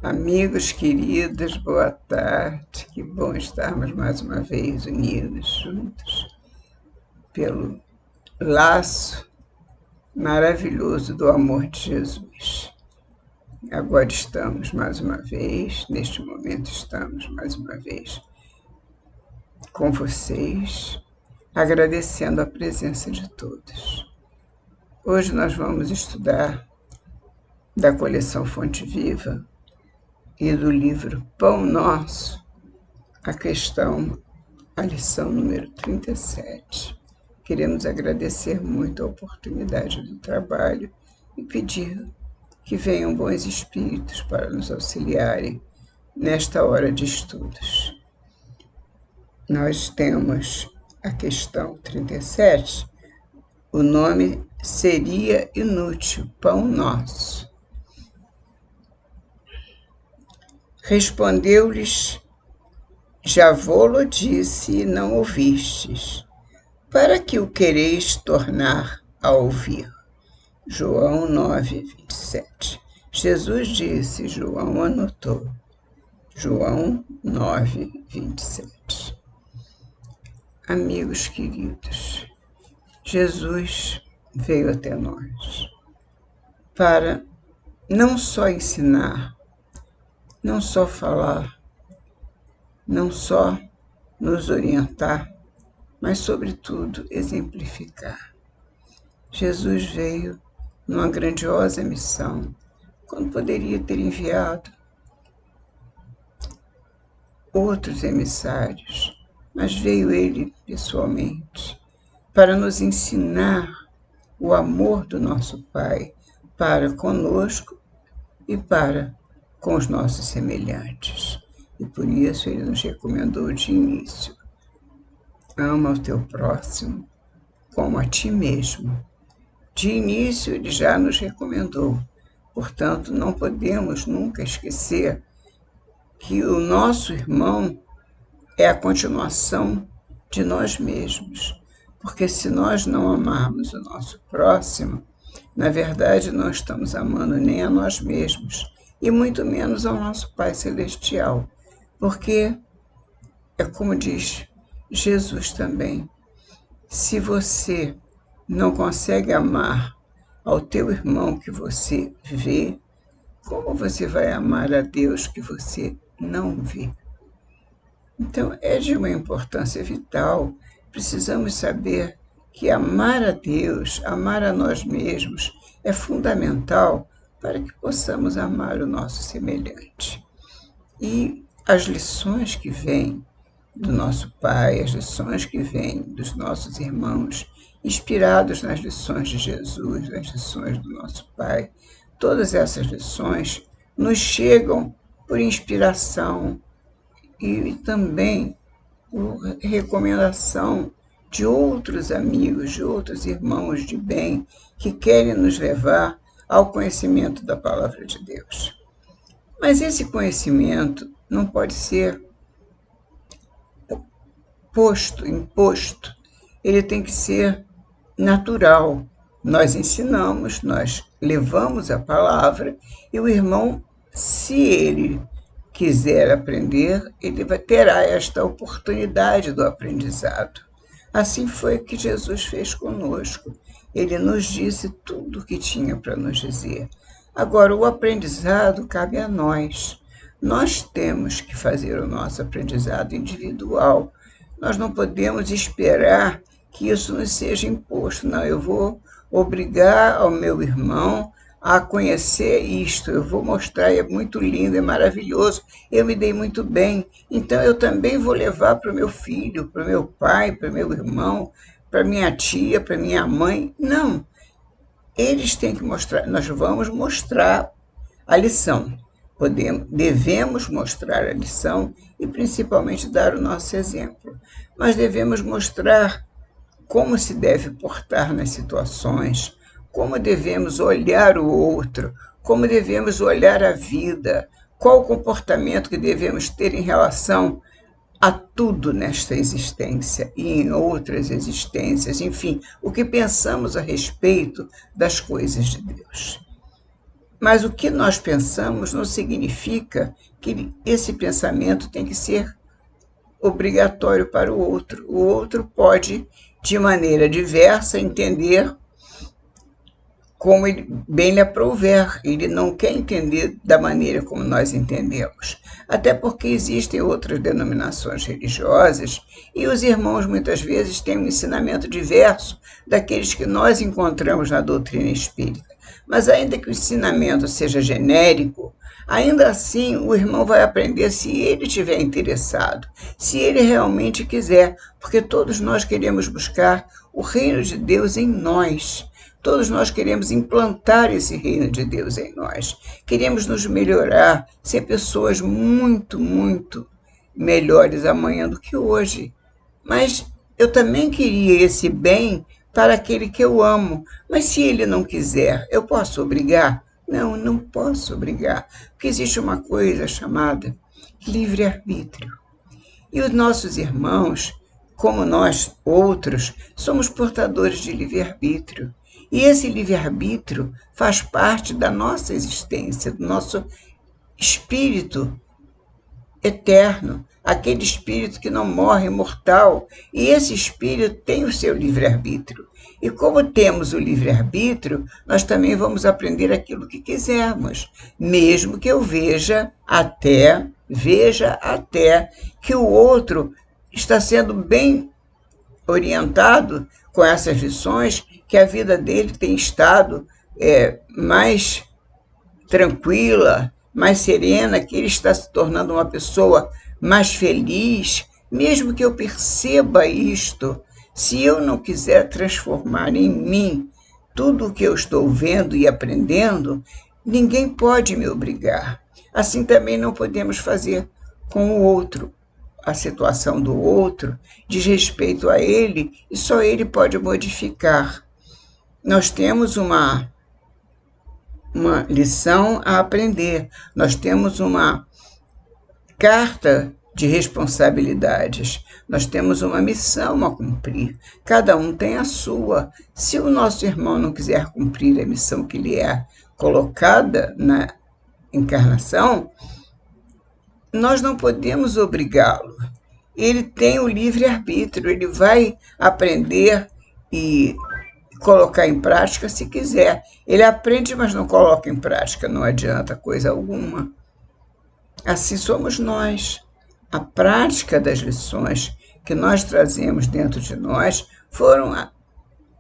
Amigos queridos, boa tarde. Que bom estarmos mais uma vez unidos, juntos, pelo laço maravilhoso do amor de Jesus. Agora estamos mais uma vez, neste momento estamos mais uma vez com vocês, agradecendo a presença de todos. Hoje nós vamos estudar da coleção Fonte Viva e do livro Pão Nosso, a lição número 37. Queremos agradecer muito a oportunidade do trabalho e pedir que venham bons espíritos para nos auxiliarem nesta hora de estudos. Nós temos a questão 37, o nome seria inútil, Pão Nosso. Respondeu-lhes: já vô-lo disse e não ouvistes. Para que o quereis tornar a ouvir? João 9, 27. Jesus disse, João anotou. João 9, 27. Amigos queridos, Jesus veio até nós para não só ensinar, não só falar, não só nos orientar, mas, sobretudo, exemplificar. Jesus veio numa grandiosa missão, quando poderia ter enviado outros emissários, mas veio ele pessoalmente para nos ensinar o amor do nosso Pai para conosco e para com os nossos semelhantes. E por isso ele nos recomendou de início: ama o teu próximo como a ti mesmo. De início ele já nos recomendou. Portanto, não podemos nunca esquecer que o nosso irmão é a continuação de nós mesmos. Porque se nós não amarmos o nosso próximo, na verdade não estamos amando nem a nós mesmos, e muito menos ao nosso Pai Celestial. Porque é como diz Jesus também: se você não consegue amar ao teu irmão que você vê, como você vai amar a Deus que você não vê? Então, é de uma importância vital. Precisamos saber que amar a Deus, amar a nós mesmos, é fundamental para que possamos amar o nosso semelhante. E as lições que vêm do nosso Pai, as lições que vêm dos nossos irmãos, inspirados nas lições de Jesus, nas lições do nosso Pai, todas essas lições nos chegam por inspiração e também por recomendação de outros amigos, de outros irmãos de bem que querem nos levar ao conhecimento da palavra de Deus. Mas esse conhecimento não pode ser imposto, ele tem que ser natural. Nós ensinamos, nós levamos a palavra e o irmão, se ele quiser aprender, ele terá esta oportunidade do aprendizado. Assim foi que Jesus fez conosco. Ele nos disse tudo o que tinha para nos dizer. Agora, o aprendizado cabe a nós. Nós temos que fazer o nosso aprendizado individual. Nós não podemos esperar que isso nos seja imposto. Não, eu vou obrigar ao meu irmão a conhecer isto, eu vou mostrar, é muito lindo, é maravilhoso, eu me dei muito bem, então eu também vou levar para o meu filho, para o meu pai, para o meu irmão, para minha tia, para minha mãe. Não, eles têm que mostrar, nós vamos mostrar a lição. Devemos mostrar a lição e principalmente dar o nosso exemplo. Mas devemos mostrar como se deve portar nas situações, como devemos olhar o outro, como devemos olhar a vida, qual o comportamento que devemos ter em relação a tudo nesta existência e em outras existências, enfim, o que pensamos a respeito das coisas de Deus. Mas o que nós pensamos não significa que esse pensamento tem que ser obrigatório para o outro. O outro pode, de maneira diversa, entender como ele bem lhe aprouver. Ele não quer entender da maneira como nós entendemos. Até porque existem outras denominações religiosas e os irmãos muitas vezes têm um ensinamento diverso daqueles que nós encontramos na doutrina espírita. Mas ainda que o ensinamento seja genérico, ainda assim o irmão vai aprender se ele estiver interessado, se ele realmente quiser, porque todos nós queremos buscar o reino de Deus em nós. Todos nós queremos implantar esse reino de Deus em nós. Queremos nos melhorar, ser pessoas muito, muito melhores amanhã do que hoje. Mas eu também queria esse bem para aquele que eu amo. Mas se ele não quiser, eu posso obrigar? Não, não posso obrigar. Porque existe uma coisa chamada livre-arbítrio. E os nossos irmãos, como nós outros, somos portadores de livre-arbítrio. E esse livre-arbítrio faz parte da nossa existência, do nosso espírito eterno, aquele espírito que não morre, imortal. E esse espírito tem o seu livre-arbítrio. E como temos o livre-arbítrio, nós também vamos aprender aquilo que quisermos, mesmo que eu veja até que o outro está sendo bem orientado com essas lições, que a vida dele tem estado mais tranquila, mais serena, que ele está se tornando uma pessoa mais feliz. Mesmo que eu perceba isto, se eu não quiser transformar em mim tudo o que eu estou vendo e aprendendo, ninguém pode me obrigar. Assim também não podemos fazer com o outro. A situação do outro diz respeito a ele e só ele pode modificar. Nós temos uma lição a aprender, nós temos uma carta de responsabilidades, nós temos uma missão a cumprir, cada um tem a sua. Se o nosso irmão não quiser cumprir a missão que lhe é colocada na encarnação, nós não podemos obrigá-lo. Ele tem o livre-arbítrio, ele vai aprender e colocar em prática se quiser. Ele aprende, mas não coloca em prática, não adianta coisa alguma. Assim somos nós. A prática das lições que nós trazemos dentro de nós foram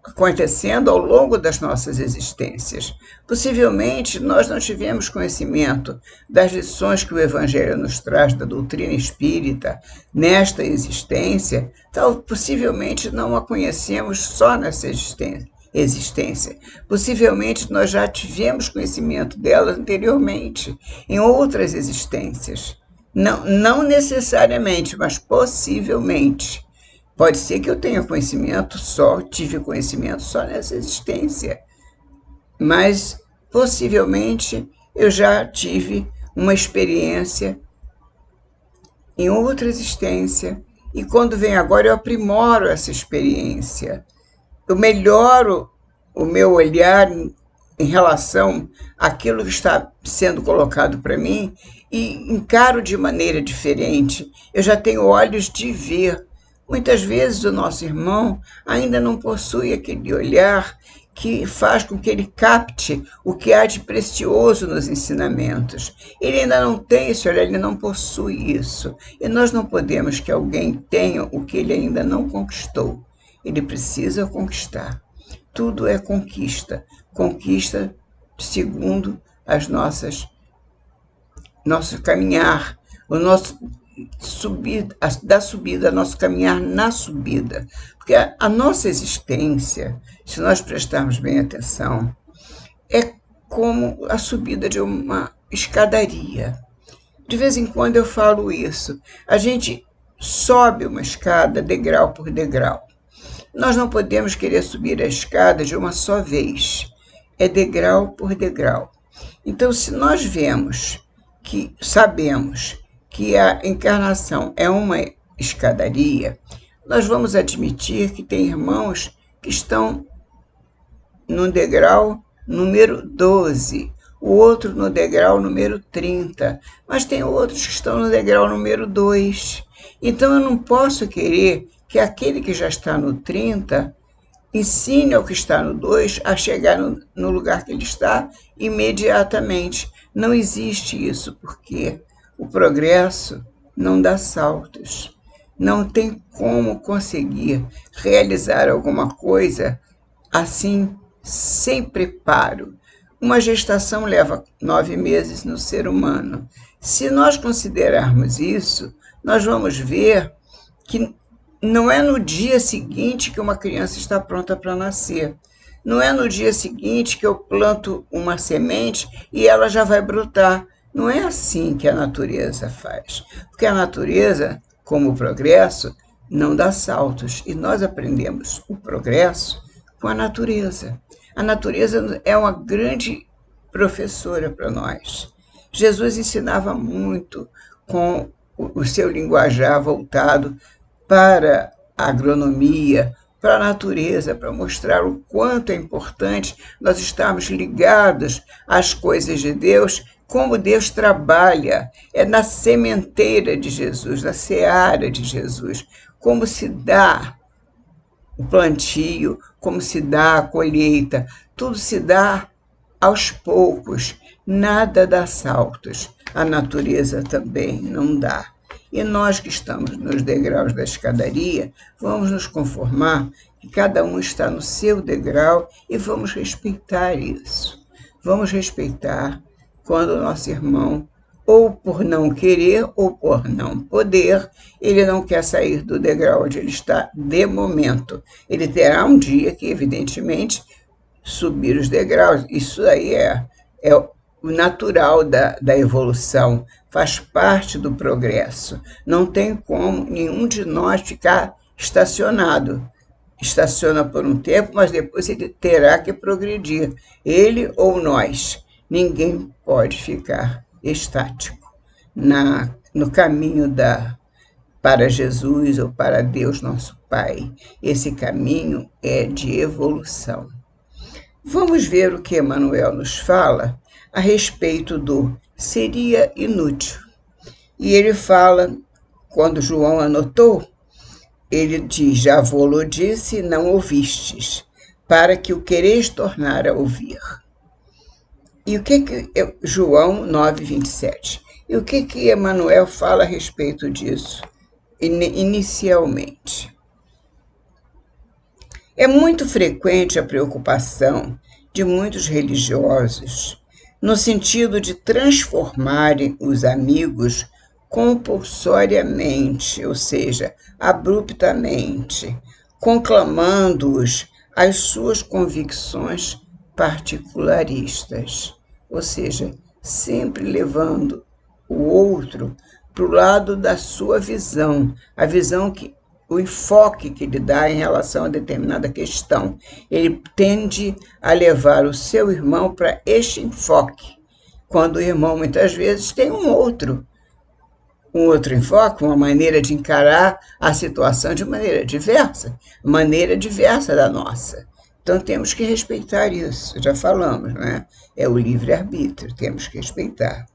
acontecendo ao longo das nossas existências. Possivelmente, nós não tivemos conhecimento das lições que o Evangelho nos traz da doutrina espírita nesta existência, possivelmente não a conhecemos só nessa existência. Possivelmente, nós já tivemos conhecimento dela anteriormente, em outras existências. Não necessariamente, mas possivelmente. Pode ser que eu tenha tive conhecimento só nessa existência, mas possivelmente eu já tive uma experiência em outra existência e quando vem agora eu aprimoro essa experiência. Eu melhoro o meu olhar em relação àquilo que está sendo colocado para mim e encaro de maneira diferente. Eu já tenho olhos de ver. Muitas vezes o nosso irmão ainda não possui aquele olhar que faz com que ele capte o que há de precioso nos ensinamentos. Ele ainda não tem esse olhar, ele não possui isso. E nós não podemos que alguém tenha o que ele ainda não conquistou. Ele precisa conquistar. Tudo é conquista. Conquista segundo nosso caminhar, o nosso subida, nosso caminhar na subida. Porque a nossa existência, se nós prestarmos bem atenção, é como a subida de uma escadaria. De vez em quando eu falo isso. A gente sobe uma escada degrau por degrau. Nós não podemos querer subir a escada de uma só vez. É degrau por degrau. Então, se nós sabemos que a encarnação é uma escadaria, nós vamos admitir que tem irmãos que estão no degrau número 12, o outro no degrau número 30, mas tem outros que estão no degrau número 2. Então eu não posso querer que aquele que já está no 30 ensine ao que está no 2 a chegar no lugar que ele está imediatamente. Não existe isso, porque o progresso não dá saltos. Não tem como conseguir realizar alguma coisa assim, sem preparo. Uma gestação leva 9 meses no ser humano. Se nós considerarmos isso, nós vamos ver que não é no dia seguinte que uma criança está pronta para nascer. Não é no dia seguinte que eu planto uma semente e ela já vai brotar. Não é assim que a natureza faz. Porque a natureza, como o progresso, não dá saltos. E nós aprendemos o progresso com a natureza. A natureza é uma grande professora para nós. Jesus ensinava muito com o seu linguajar voltado para a agronomia, para a natureza, para mostrar o quanto é importante nós estarmos ligados às coisas de Deus, como Deus trabalha, é na sementeira de Jesus, na seara de Jesus, como se dá o plantio, como se dá a colheita, tudo se dá aos poucos, nada dá saltos, a natureza também não dá. E nós que estamos nos degraus da escadaria, vamos nos conformar que cada um está no seu degrau e vamos respeitar isso. Vamos respeitar quando o nosso irmão, ou por não querer ou por não poder, ele não quer sair do degrau onde ele está de momento. Ele terá um dia que, evidentemente, subir os degraus. Isso aí é o natural da evolução, faz parte do progresso. Não tem como nenhum de nós ficar estacionado. Estaciona por um tempo, mas depois ele terá que progredir, ele ou nós. Ninguém pode ficar estático no caminho para Jesus ou para Deus nosso Pai. Esse caminho é de evolução. Vamos ver o que Emmanuel nos fala a respeito do seria inútil. E ele fala, quando João anotou, ele diz, já vô-lo disse, não ouvistes, para que o quereis tornar a ouvir. E o que João 9:27. E o que Emmanuel fala a respeito disso, inicialmente? É muito frequente a preocupação de muitos religiosos no sentido de transformarem os amigos compulsoriamente, ou seja, abruptamente, conclamando-os às suas convicções particularistas, ou seja, sempre levando o outro para o lado da sua visão, a visão que o enfoque que ele dá em relação a determinada questão. Ele tende a levar o seu irmão para este enfoque, quando o irmão muitas vezes tem um outro enfoque, uma maneira de encarar a situação de maneira diversa da nossa. Então temos que respeitar isso, já falamos, né? É o livre-arbítrio, temos que respeitar.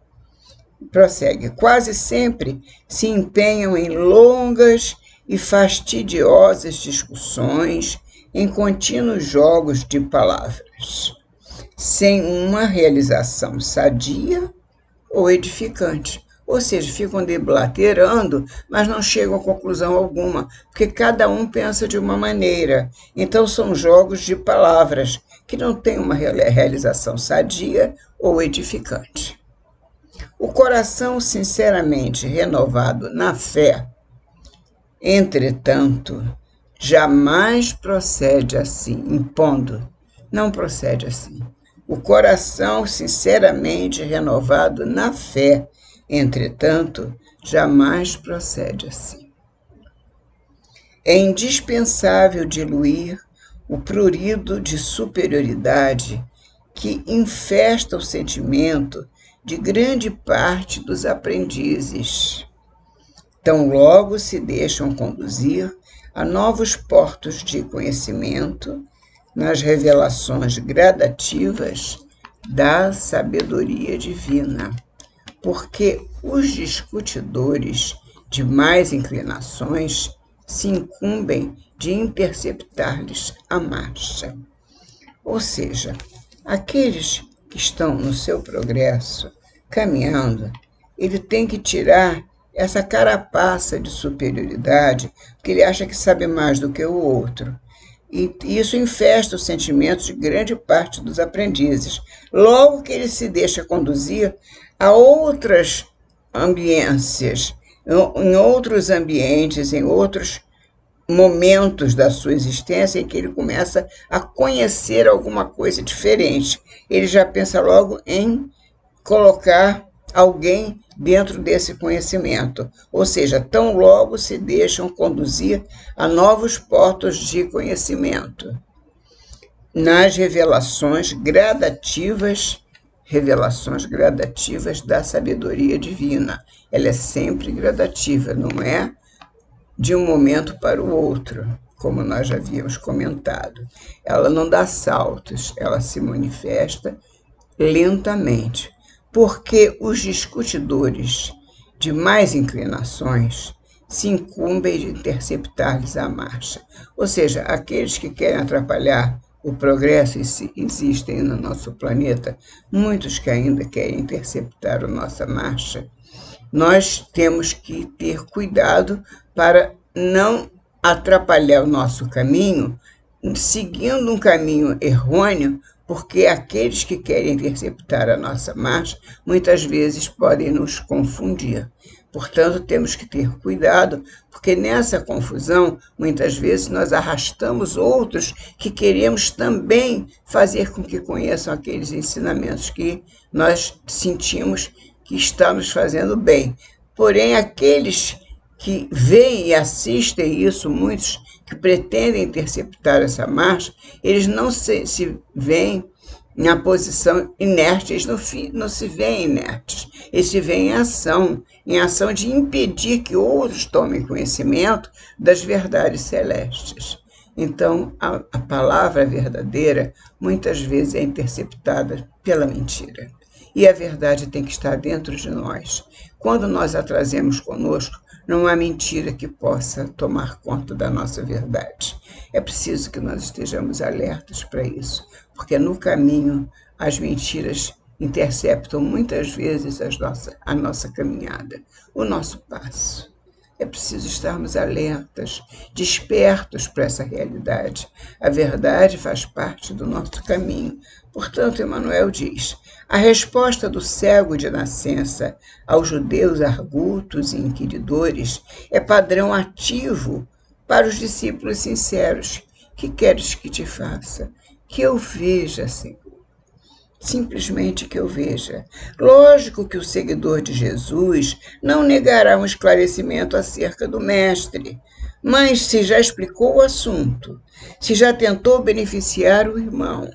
Prossegue, quase sempre se empenham em longas e fastidiosas discussões, em contínuos jogos de palavras, sem uma realização sadia ou edificante. Ou seja, ficam debaterando, mas não chegam a conclusão alguma, porque cada um pensa de uma maneira. Então são jogos de palavras que não têm uma realização sadia ou edificante. O coração sinceramente renovado na fé, entretanto, jamais procede assim, impondo. Não procede assim. O coração sinceramente renovado na fé, entretanto, jamais procede assim. É indispensável diluir o prurido de superioridade que infesta o sentimento de grande parte dos aprendizes. Tão logo se deixam conduzir a novos portos de conhecimento nas revelações gradativas da sabedoria divina, porque os discutidores de mais inclinações se incumbem de interceptar-lhes a marcha. Ou seja, aqueles que estão no seu progresso, caminhando, ele tem que tirar essa carapaça de superioridade, porque ele acha que sabe mais do que o outro. E isso infesta os sentimentos de grande parte dos aprendizes. Logo que ele se deixa conduzir a outras ambiências, em outros ambientes, em outros momentos da sua existência em que ele começa a conhecer alguma coisa diferente. Ele já pensa logo em colocar alguém dentro desse conhecimento, ou seja, tão logo se deixam conduzir a novos portos de conhecimento. Nas revelações gradativas da sabedoria divina. Ela é sempre gradativa, não é de um momento para o outro, como nós já havíamos comentado. Ela não dá saltos, ela se manifesta lentamente, porque os discutidores de mais inclinações se incumbem de interceptar-lhes a marcha. Ou seja, aqueles que querem atrapalhar o progresso existem no nosso planeta, muitos que ainda querem interceptar a nossa marcha. Nós temos que ter cuidado para não atrapalhar o nosso caminho, seguindo um caminho errôneo, porque aqueles que querem interceptar a nossa marcha, muitas vezes podem nos confundir. Portanto, temos que ter cuidado, porque nessa confusão, muitas vezes nós arrastamos outros que queremos também fazer com que conheçam aqueles ensinamentos que nós sentimos que está nos fazendo bem. Porém, aqueles que veem e assistem isso, muitos que pretendem interceptar essa marcha, eles não se veem na posição inerte, eles não se veem inertes, eles se veem em ação de impedir que outros tomem conhecimento das verdades celestes. Então, a palavra verdadeira muitas vezes é interceptada pela mentira. E a verdade tem que estar dentro de nós. Quando nós a trazemos conosco, não há mentira que possa tomar conta da nossa verdade. É preciso que nós estejamos alertas para isso, porque no caminho as mentiras interceptam muitas vezes a nossa caminhada, o nosso passo. É preciso estarmos alertas, despertos para essa realidade. A verdade faz parte do nosso caminho. Portanto, Emmanuel diz: a resposta do cego de nascença aos judeus argutos e inquiridores é padrão ativo para os discípulos sinceros. Que queres que te faça? Que eu veja, Senhor. Simplesmente que eu veja. Lógico que o seguidor de Jesus não negará um esclarecimento acerca do Mestre, mas se já explicou o assunto, se já tentou beneficiar o irmão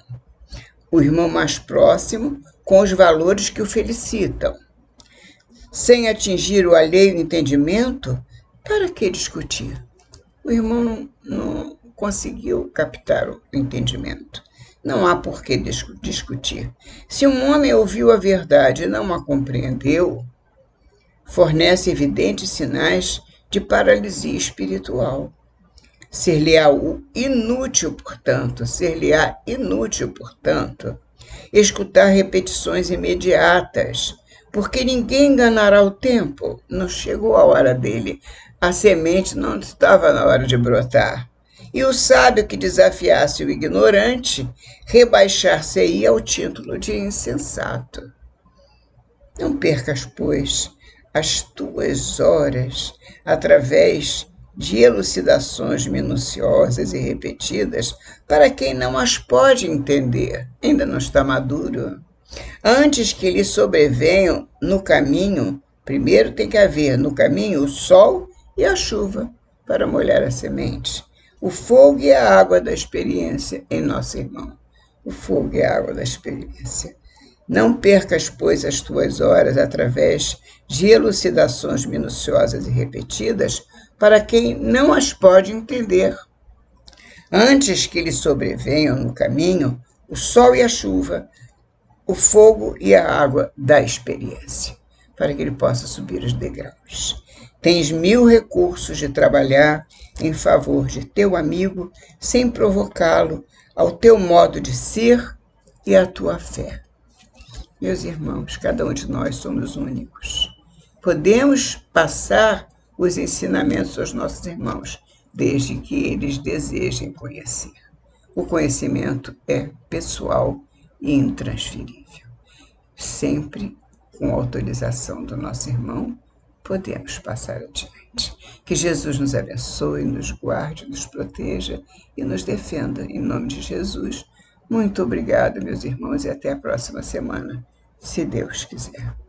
mais próximo, com os valores que o felicitam, sem atingir o alheio entendimento, para que discutir? O irmão não conseguiu captar o entendimento. Não há por que discutir. Se um homem ouviu a verdade e não a compreendeu, fornece evidentes sinais de paralisia espiritual. Ser-lhe-á inútil, portanto, escutar repetições imediatas, porque ninguém enganará o tempo. Não chegou a hora dele. A semente não estava na hora de brotar. E o sábio que desafiasse o ignorante rebaixar-se-ia ao título de insensato. Não percas, pois, as tuas horas através de elucidações minuciosas e repetidas para quem não as pode entender, ainda não está maduro. Antes que lhe sobrevenham no caminho, primeiro tem que haver no caminho o sol e a chuva para molhar a semente. O fogo e a água da experiência em nosso irmão. O fogo e a água da experiência. Não percas, pois, as tuas horas através de elucidações minuciosas e repetidas para quem não as pode entender. Antes que lhe sobrevenham no caminho o sol e a chuva o fogo e a água da experiência, para que ele possa subir os degraus. Tens 1000 recursos de trabalhar em favor de teu amigo sem provocá-lo ao teu modo de ser e à tua fé. Meus irmãos, cada um de nós somos únicos. Podemos passar os ensinamentos aos nossos irmãos, desde que eles desejem conhecer. O conhecimento é pessoal e intransferível. Sempre com autorização do nosso irmão, podemos passar adiante. Que Jesus nos abençoe, nos guarde, nos proteja e nos defenda. Em nome de Jesus, muito obrigada, meus irmãos, e até a próxima semana, se Deus quiser.